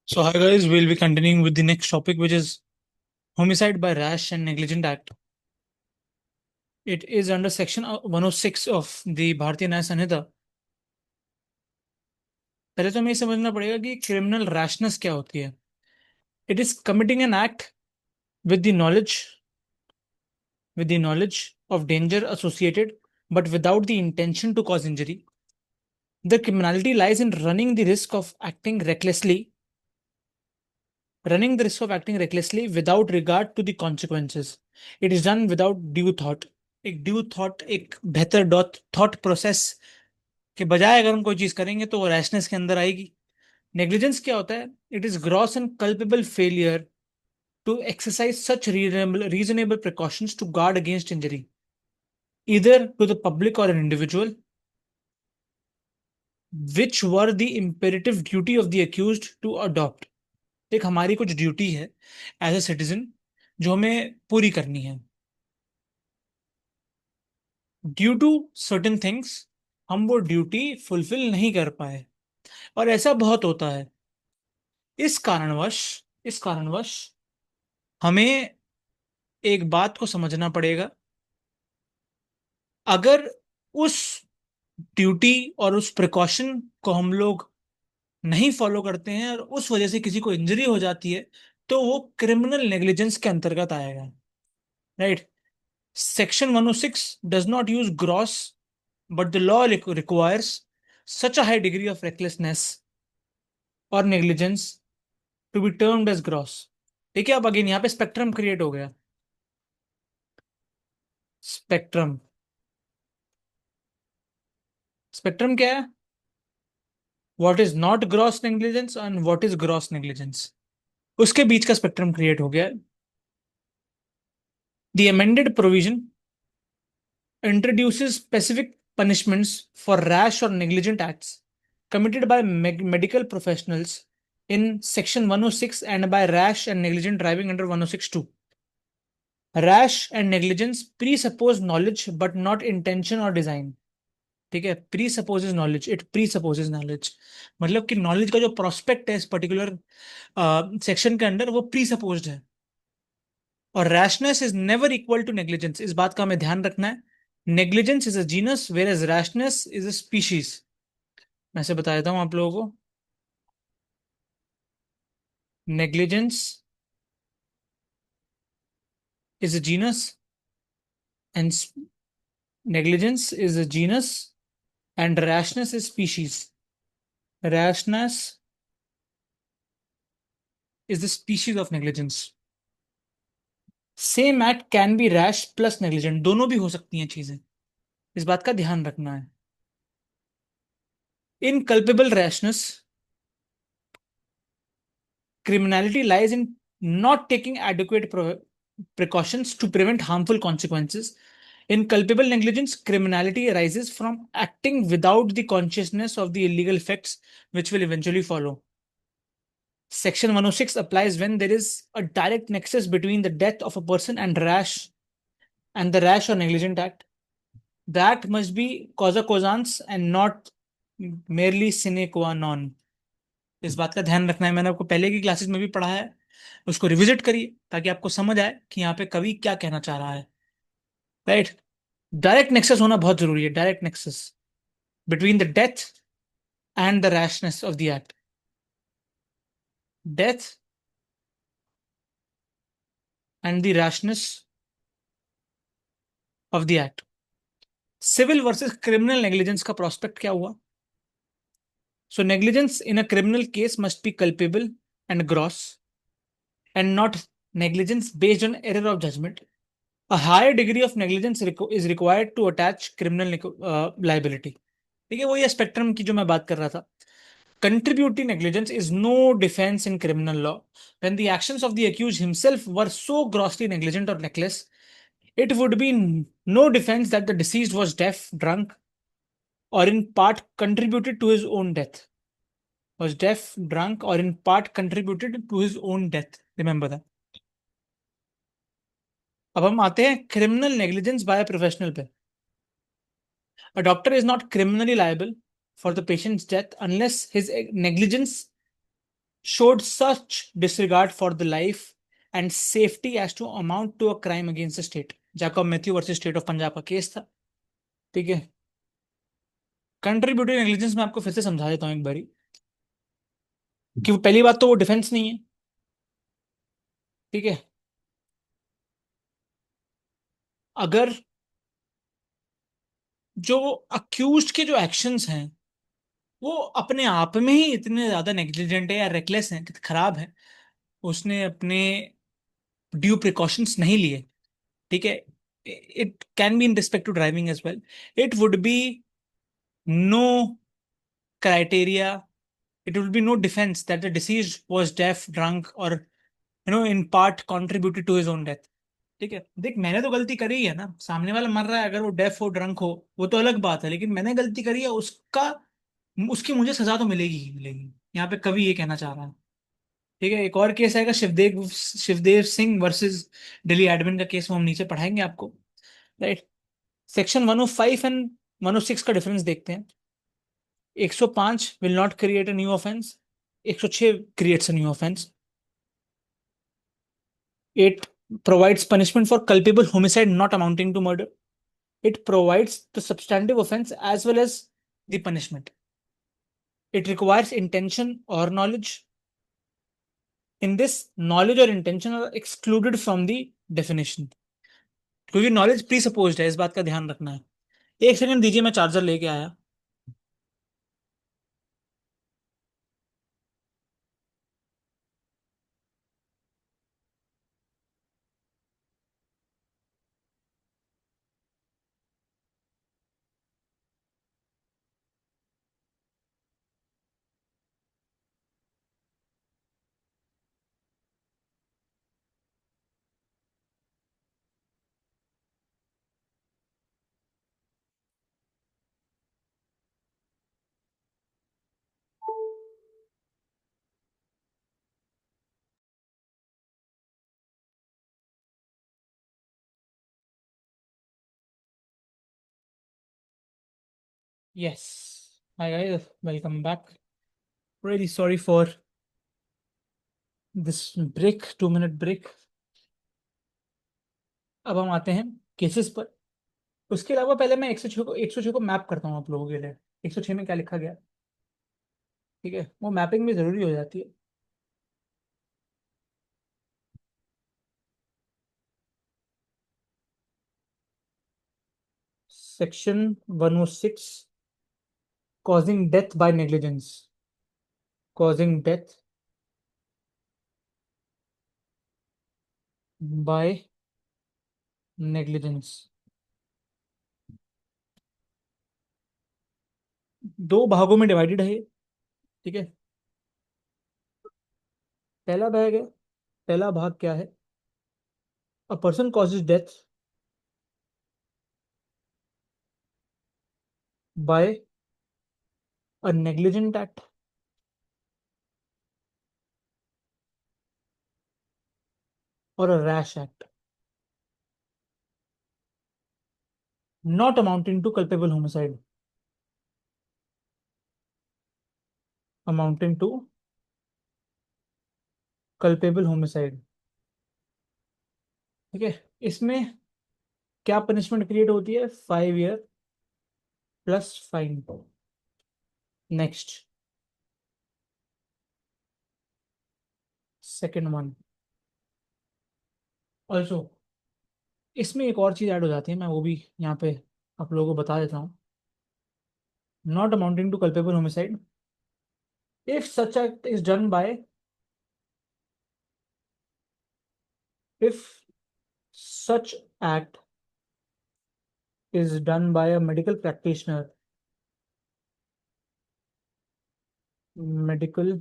So, hi guys, we'll be continuing with the next topic, which is homicide by rash and negligent act. It is under section 106 of the भारतीय न्याय संहिता. पहले तो हमें ये समझना पड़ेगा कि क्रिमिनल रैशनेस क्या होती है. It is committing an act with the knowledge with the knowledge of danger associated, but without the intention to cause injury. The criminality lies in running the risk of acting recklessly without regard to the consequences. It is done without due thought. एक due thought, एक बेहतर thought process के बजाय अगर हम कोई चीज करेंगे तो वो रैशनेस के अंदर आएगी. नेग्लिजेंस क्या होता है? It is gross and culpable failure to exercise such reasonable precautions to guard against injury either to the public or an individual, which were the imperative duty of the accused to adopt. एक हमारी कुछ duty है as a citizen जो हमें पूरी करनी है. Due to certain things हम वो ड्यूटी फुलफिल नहीं कर पाए, और ऐसा बहुत होता है. इस कारणवश इस कारणवश हमें एक बात को समझना पड़ेगा. अगर उस ड्यूटी और उस प्रिकॉशन को हम लोग नहीं फॉलो करते हैं और उस वजह से किसी को इंजरी हो जाती है, तो वो क्रिमिनल नेग्लिजेंस के अंतर्गत आएगा. Right. Section 106 does not use gross, but the law requires such a high degree of recklessness or negligence to be termed as gross. ठीक है, अब अगेन यहाँ पे स्पेक्ट्रम क्रिएट हो गया. स्पेक्ट्रम स्पेक्ट्रम क्या है? What is not gross negligence and what is gross negligence, उसके बीच का स्पेक्ट्रम क्रिएट हो गया. The amended provision introduces specific punishments for rash or negligent acts committed by medical professionals in section 106 and by rash and negligent driving under 106(2). Rash and negligence presuppose knowledge but not intention or design. ठीक है, प्रीसपोजेज knowledge, it प्रीसपोजेज knowledge, मतलब कि knowledge का जो prospect है इस particular section के अंदर वो प्रीसपोज्ड है. और rashness is never equal to negligence, इस बात का हमें ध्यान रखना है. Negligence is a genus whereas rashness is a species. मैं से बता देता हूं आप लोगों को. Negligence is a genus and negligence is a genus and rashness is species. Rashness is the species of negligence. Same act can be rash plus negligent, दोनों भी हो सकती हैं चीजें, इस बात का ध्यान रखना है. In culpable rashness criminality lies in not taking adequate precautions to prevent harmful consequences. In culpable negligence, criminality arises from acting without the consciousness of the illegal effects which will eventually follow. Section 106 applies when there is a direct nexus between the death of a person and the rash or negligent act. The act must be causa causans and not merely sine qua non. इस बात का ध्यान रखना है. मैंने आपको पहले की क्लासेस में भी पढ़ाया है, उसको रिविजिट करिए ताकि आपको समझ आए कि यहाँ पे कवि क्या कहना चाह रहा है. राइट. डायरेक्ट नेक्सस होना बहुत जरूरी है. Direct nexus between the death and the rashness of the act. Death and the rashness of the act. Civil versus criminal negligence का प्रोस्पेक्ट क्या हुआ? So negligence in a criminal case must be culpable and gross and not negligence based on error of judgment. A higher degree of negligence is required to attach criminal liability. ठीक है, वो ये spectrum की जो मैं बात कर रहा था. Contributory negligence is no defense in criminal law. When the actions of the accused himself were so grossly negligent or reckless, it would be no defense that the deceased was deaf, drunk, or in part contributed to his own death. Was deaf, drunk, or in part contributed to his own death. Remember that. अब हम आते हैं criminal negligence by professional पे. A doctor is not criminally liable for the patient's death unless his negligence showed such disregard for the life and safety as to amount to a crime against the state। Jacob Matthew versus state of Punjab का case था। ठीक है। Contributory negligence में आपको फिर से समझा देता हूँ एक बारी कि वो पहली बात तो वो डिफेंस नहीं है। ठीक है। अगर जो अक्यूज्ड के जो एक्शंस हैं वो अपने आप में ही इतने ज्यादा नेग्लिजेंट है या रेकलेस हैं, खराब है, उसने अपने ड्यू प्रिकॉशंस नहीं लिए। ठीक है। It can be in respect to driving as well. It would be no criteria, it would be no defense that the deceased was deaf, drunk, or in part contributed to his own death। ठीक है। देख मैंने तो गलती करी ही है ना, सामने वाला मर रहा है, अगर वो डेफ हो ड्रंक हो वो तो अलग बात है, लेकिन मैंने गलती करी है, उसका उसकी मुझे सजा तो मिलेगी ही मिलेगी। यहाँ पे कवि ये कहना चाह रहा है। ठीक है। एक और केस आएगा शिवदेव शिवदेव सिंह वर्सेस दिल्ली एडमिन का केस, वो हम नीचे पढ़ाएंगे आपको। राइट। सेक्शन 105 एंड 106 का डिफरेंस देखते हैं। 105 will not create a new offense, 106 creates a new offense। It provides punishment for culpable homicide not amounting to murder। It provides the substantive offense as well as the punishment। It requires intention or knowledge। In this, knowledge or intention are excluded from the definition, क्योंकि knowledge pre supposed है, इस बात का ध्यान रखना है। एक second दीजिए, मैं चार्जर लेके आया। Yes. Hi guys, welcome back. Really sorry for this break, 2 minute break. अब हम आते हैं केसेस पर। उसके अलावा पहले मैं 106 को मैप करता हूँ आप लोगों के लिए। 106 में क्या लिखा गया। ठीक है। वो मैपिंग भी जरूरी हो जाती है। Section 106, causing death by negligence. Causing death by negligence. दो भागों में डिवाइडेड है ये। ठीक है। पहला भाग है, पहला भाग क्या है। A person causes death by a negligent act और a rash act not amounting to culpable homicide. Amounting to culpable homicide. ठीक है। इसमें क्या पनिशमेंट क्रिएट होती है, 5 year plus fine. Next, second one. Also इसमें एक और चीज ऐड हो जाती है, मैं वो भी यहाँ पे आप लोगों को बता देता हूँ। Not amounting to culpable homicide if such act is done by, if such act is done by a medical practitioner, medical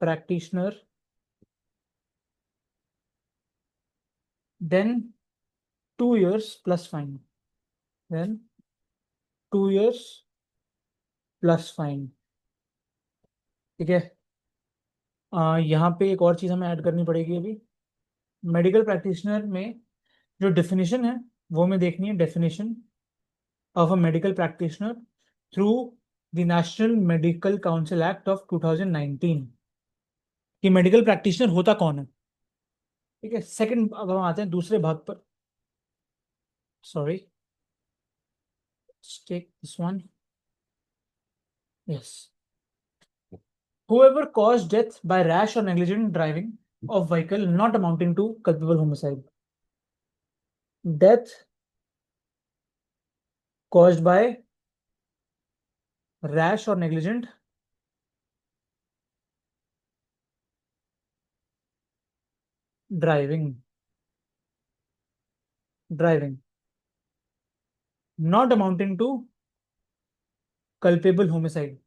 practitioner, then 2 years plus fine। Then 2 years plus fine। ठीक है। यहाँ पे एक और चीज हमें ऐड करनी पड़ेगी अभी। मेडिकल प्रैक्टिशनर में जो डेफिनेशन है वो हमें देखनी है। Definition of a medical practitioner through the national medical council act of 2019 कि मेडिकल प्रैक्टिशनर होता कौन है। ठीक है, सेकंड, अब हम आते हैं दूसरे भाग पर। Sorry, take this one. Yes, whoever caused death by rash or negligent driving of vehicle not amounting to culpable homicide. Death caused by rash or negligent driving not amounting to culpable homicide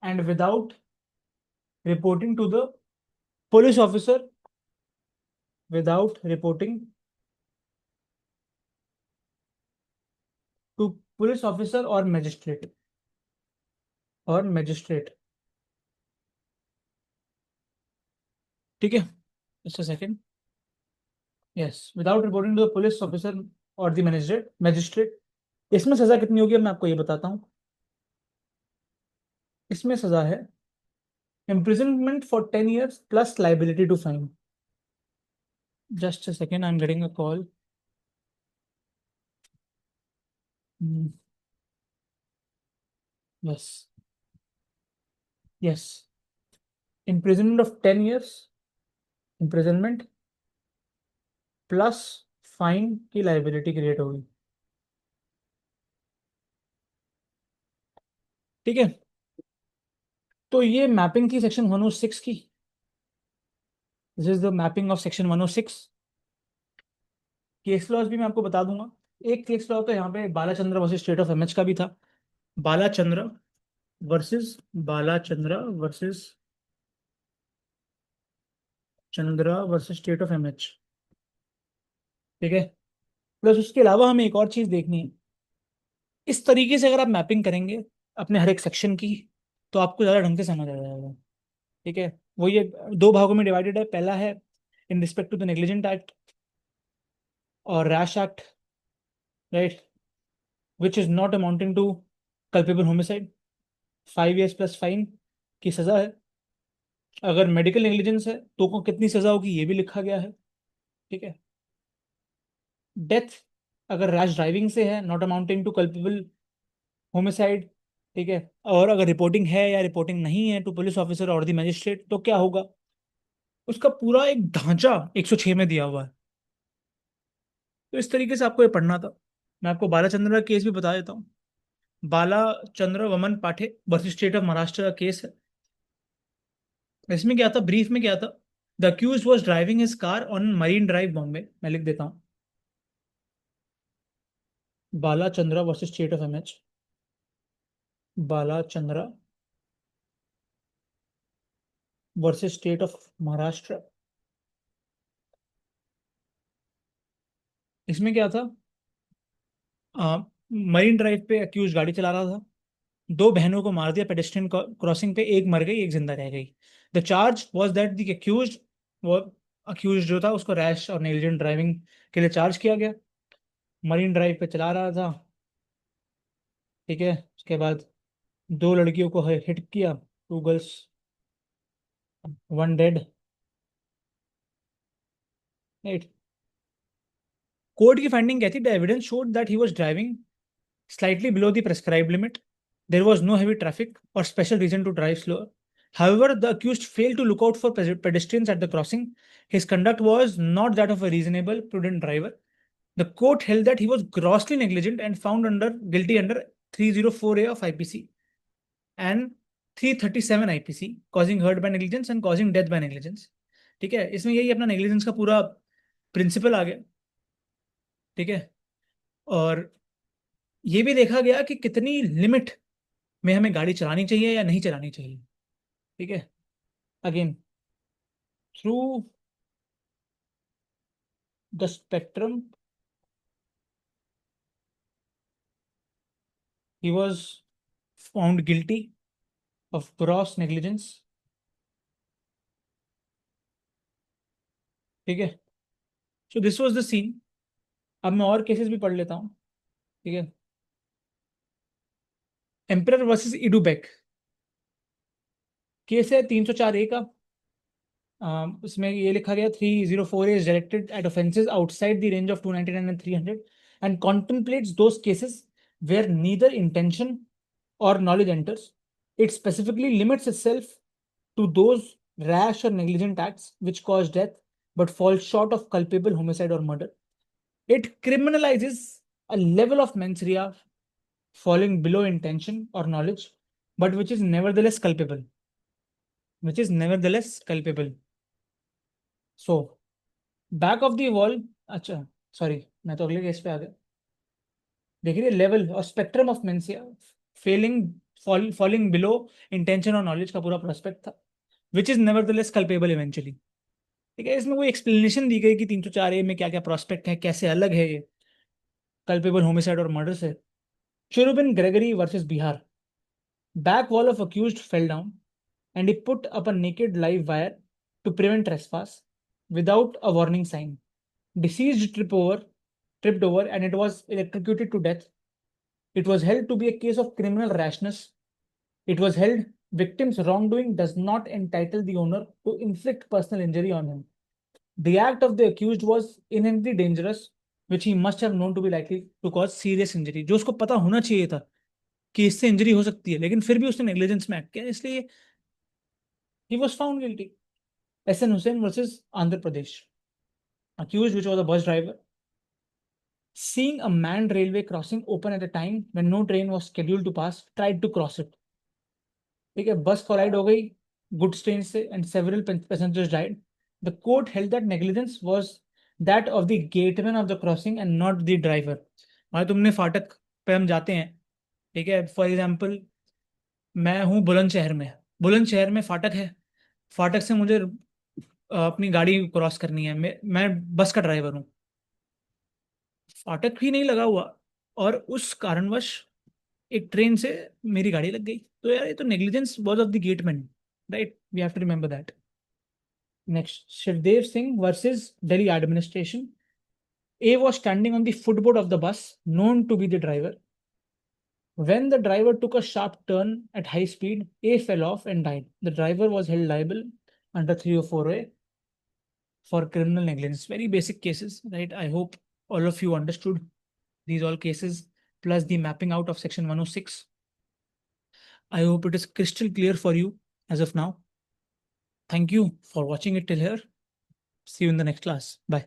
and without reporting to the police officer, without reporting to police officer or magistrate। ठीक है, just a second। Yes, without reporting to the police officer और the magistrate. इसमें सजा कितनी होगी, अब मैं आपको ये बताता हूँ। इसमें सजा है imprisonment for 10 years plus liability to fine। Just a second, I'm getting a call। Hmm, yes, yes, imprisonment of 10 years, imprisonment plus fine की लाइबिलिटी क्रिएट होगी। ठीक है, तो ये मैपिंग थी सेक्शन 106 की। This is the mapping of section 106। Case laws भी मैं आपको बता दूंगा। एक केस लॉ तो यहाँ पे Balachandra versus state of MH का भी था। Balachandra Balachandra versus Chandra versus state of MH. ठीक है, प्लस उसके अलावा हमें एक और चीज देखनी है। इस तरीके से अगर आप मैपिंग करेंगे अपने हर एक सेक्शन की, तो आपको ज्यादा ढंग से समझ आ जाएगा। ठीक है, वो ये दो भागों में डिवाइडेड है। पहला है in respect to the negligent act और rash act, right, which is not amounting to culpable homicide, 5 years plus fine की सजा है। अगर मेडिकल नेग्लिजेंस है तो को कितनी सजा होगी ये भी लिखा गया है। ठीक है, डेथ अगर रैश ड्राइविंग से है, not amounting to culpable homicide. ठीक है, और अगर रिपोर्टिंग है या रिपोर्टिंग नहीं है टू पुलिस ऑफिसर और द मजिस्ट्रेट तो क्या होगा। उसका पूरा एक ढांचा 106 में दिया हुआ है। तो इस तरीके से आपको ये पढ़ना था। मैं आपको बालाचंद्र का केस भी बता देता हूँ। बालाचंद्र वमन पाठे वर्सेस स्टेट ऑफ महाराष्ट्र का केस है। इसमें क्या था, ब्रीफ में क्या था। The accused was driving his car on Marine Drive Bombay. मैं लिख देता हूँ, Balachandra versus state of MH. Balachandra versus state of Maharashtra. इसमें क्या था, मरीन ड्राइव पे अक्यूज गाड़ी चला रहा था। दो बहनों को मार दिया पेडेस्ट्रियन क्रॉसिंग पे, एक मर गई एक जिंदा रह गई। The charge was that the accused, वो अक्यूज जो था उसको रैश और नेग्लिजेंट ड्राइविंग के लिए चार्ज किया गया। मरीन ड्राइव पे चला रहा था। ठीक है, उसके बाद दो लड़कियों को हिट किया, 2 गर्ल्स, 1 डेड। राइट, कोर्ट की फाइंडिंग क्या थी, the evidence showed that he was driving slightly below the prescribed limit. There was no heavy traffic or special reason to drive slower. However, the accused failed to look out for pedestrians at the crossing. His conduct was not that of a reasonable, prudent driver. The court held that he was grossly negligent and found guilty under 304A of IPC and 337 IPC, causing hurt by negligence and causing death by negligence. ठीक है, इसमें यही अपना negligence का पूरा principal आ गया। ठीक है, और ये भी देखा गया कि कितनी लिमिट में हमें गाड़ी चलानी चाहिए या नहीं चलानी चाहिए। ठीक है, again through the spectrum he was found guilty of gross negligence. ठीक है, so this was the scene. अब मैं और केसेस भी पढ़ लेता हूँ। ठीक है, एम्परर वर्सेस इडुबेक केस है 304A का। उसमें ये लिखा गया 304A is directed at offenses outside the range of 299 and 300 and contemplates those cases where neither intention or knowledge enters. It specifically limits itself to those rash or negligent acts which cause death but fall short of culpable homicide or murder. It criminalizes a level of mens rea falling below intention or knowledge, but which is nevertheless culpable. Which is nevertheless culpable. So, back of the wall. अच्छा, sorry, मैं तो अगले case पे आ गया। देखिए level और spectrum of mens rea failing falling below intention और knowledge का पूरा प्रोस्पेक्ट था, which is nevertheless culpable eventually. ठीक है, इसमें कोई एक्सप्लेनेशन दी गई कि 304A में क्या क्या प्रोस्पेक्ट है, कैसे अलग है ये कल्पेबल होमिसाइड और मर्डर से। Cherubin Gregory versus Bihar. Back wall of accused fell down and he put up a naked live wire to prevent trespass without a warning sign. Deceased tripped over and it was electrocuted to death. It was held to be a case of criminal rashness. It was held victim's wrongdoing does not entitle the owner to inflict personal injury on him. The act of the accused was inherently dangerous, which he must have known to be likely to cause serious injury. जो उसको पता होना चाहिए था कि इससे injury हो सकती है, लेकिन फिर भी उसने नेग्लिजेंस में एक्ट किया, इसलिए he was found guilty. SN Hussain versus Andhra Pradesh. Accused, which was a bus driver, seeing a manned railway crossing open at a time when no train was scheduled to pass, tried to cross it. ठीक है, बस collide हो गई goods train से and several passengers died. The court held that negligence was that of the gateman of the crossing and not the driver. भाई तुमने फाटक पे हम जाते हैं, ठीक है, फॉर एग्जाम्पल मैं हूँ बुलंदशहर में, बुलंदशहर में फाटक है, फाटक से मुझे अपनी गाड़ी क्रॉस करनी है, मैं बस का ड्राइवर हूँ, फाटक ही नहीं लगा हुआ और उस कारणवश एक ट्रेन से मेरी गाड़ी लग गई, तो यार ये तो negligence was of the gateman, right? We have to remember that. Next, Shivdev Singh versus Delhi administration. A was standing on the footboard of the bus, known to be the driver. When the driver took a sharp turn at high speed, A fell off and died. The driver was held liable under 304A for criminal negligence. Very basic cases, right? I hope all of you understood these all cases plus the mapping out of section 106. I hope it is crystal clear for you as of now. Thank you for watching it till here. See you in the next class. Bye.